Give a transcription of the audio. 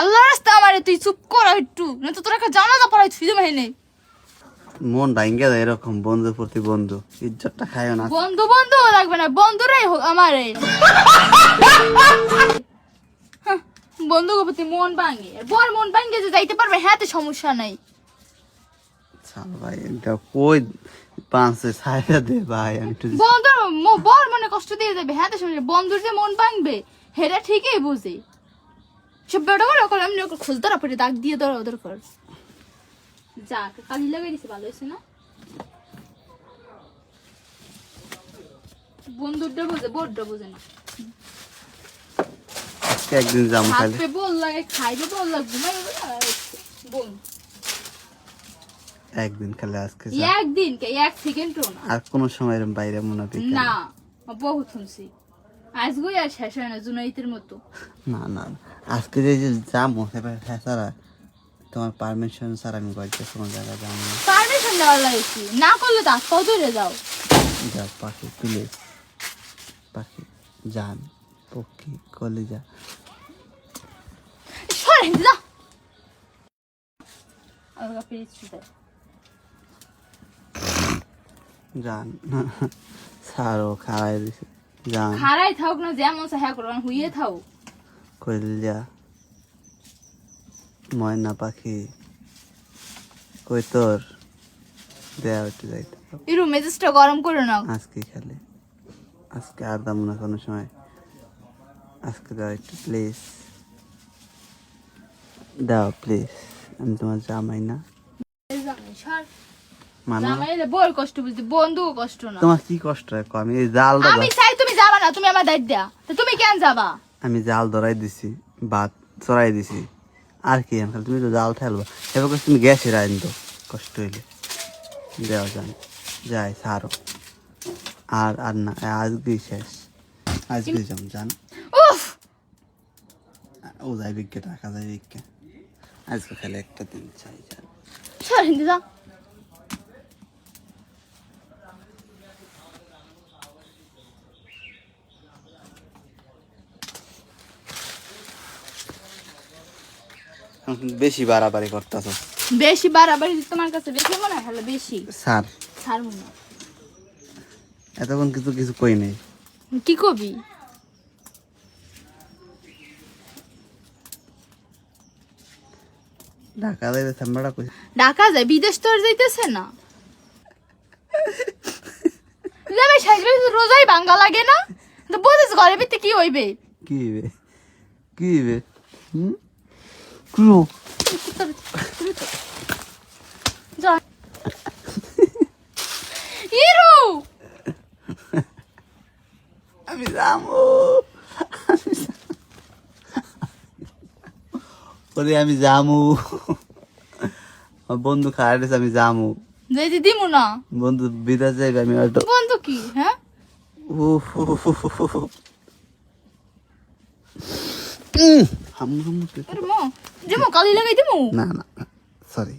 আল্লাহর রাস্তা আমারে তুই চুপ কর একটু, না তো তোর একটা জানাজা পড়াই ছুঁই দেবে নেই। মন ভাঙ্গে যায় এরকম বন্ধুর প্রতি বন্ধু, ইজ্জতটা খায়ও না। বন্ধু বন্ধু লাগবে না, বন্ধুরাই হোক আমারে। হ্যাঁ, বন্ধুর প্রতি মন ভাঙে, আর বর মন ভাঙে যে যাইতে পারবে হ্যাঁ তো সমস্যা নাই। ছাড় ভাই, এটা কই পাঁচে ছায়া দে ভাই, আমি একটু বন্ধুর বর মনে কষ্ট দিয়ে যাবে হ্যাঁ তো সমস্যা, বন্ধুর যে মন ভাঙবে হেরা ঠিকই বুঝে। সব বেটা করে ওকে এমনি ওকে খুলতে রাপড়ে দাগ দিয়ে ধরো ওদের কর। যাক কালি লাগাই দিছে, ভালো হয়েছে না? বন্ধুরটা বোঝে, বোরটা বোঝে না। আজকে একদিন যাবো খালি। হাতে বল লাগে, খাইবে বল লাগে, ঘুমাই বল। একদিন খালি আজকে যা। একদিন কে এক সেকেন্ডও না। আর কোন সময় এরকম বাইরে মুনাফিক না বহুত শুনছি, আজগই আর শেষ হয় না জুনাইতের মতো। না না না। আজকে যে যাবো এবার ছাড়া তোমার পারমিশন ছাড়া আমি বাড়িতে কোনো জায়গায় যাবো না। পারমিশন দেওয়ার লাগেছি, না করলে তো আজ দূরে যাও। যা পাখি প্লিজ, পাখি জান পক্ষী কলিজা সরে যা। আগা প্লিজ শুতে। জান ছাড়ো, খাওয়াই দিছে জান। খারাই থাক না, যেমন হ্যাঁ করো হুইয়ে থাও। কলিজা ময়না পাখি কই তোর, দেয়া একটু যাইতে একটু মেজাজটা গরম করে নাও। আজকে খালি, আজকে আর দাম না কোনো সময়, আজকে দাও একটু প্লিজ, দাও প্লিজ। আমি তোমার জামাই না মানে? জামাইলে বড় কষ্ট বুঝতে, বন্ধু কষ্ট না। তোমার কি কষ্ট হয় কও? আমি এই জালটা আমি চাই তুমি যাবা না, তুমি আমার দায়িত্ব দেয়া, তো তুমি কেন যাবা? আমি জাল ধরাই দিছি, ভাত চড়াই দিছি, আর কি আমি খালি তুমি তো জাল ঠেলবা, এবার করে তুমি গ্যাসে রাইন তো কষ্ট হইলে দেওয়া যান যাই সারো। আর আর না, আজকেই শেষ, আজকেই যাম জান। উফ ও যাই বিজ্ঞে টাকা যাই বিজ্ঞে, আজকে খালি একটা দিন চাই জান। সরেন যা। বেশি বাড়াবাড়ি করতেছ। বেশি বাড়াবাড়ি তোমার কাছে বেশি মনে হয়, হলো বেশি স্যার ছাড় মনে। এতক্ষণ কিছু কিছু কই নেই। কি কবি? ঢাকা যাইতে থাম্বাটা কই? ঢাকা যায়, বিদেশ তো আর যাইতেছে না। যাবে সাইজবে রোজাই ভাঙ্গা লাগে না, তো বুঝিস ঘরে ভিতরে কি হইবে। কি হইবে, কি হইবে? কুলো যা ইরু আমি যাবো, ওরে আমি যামু, আমার বন্ধু খাওয়াই দিয়েছে, আমি যামু। যাইতে দিমু না। বন্ধু বিদেশ যাইবে, আমি হয়তো বন্ধু কি হ্যাঁ হামু হামু আরে মো দিমু কালি লাগাই দিমু। না না সরি।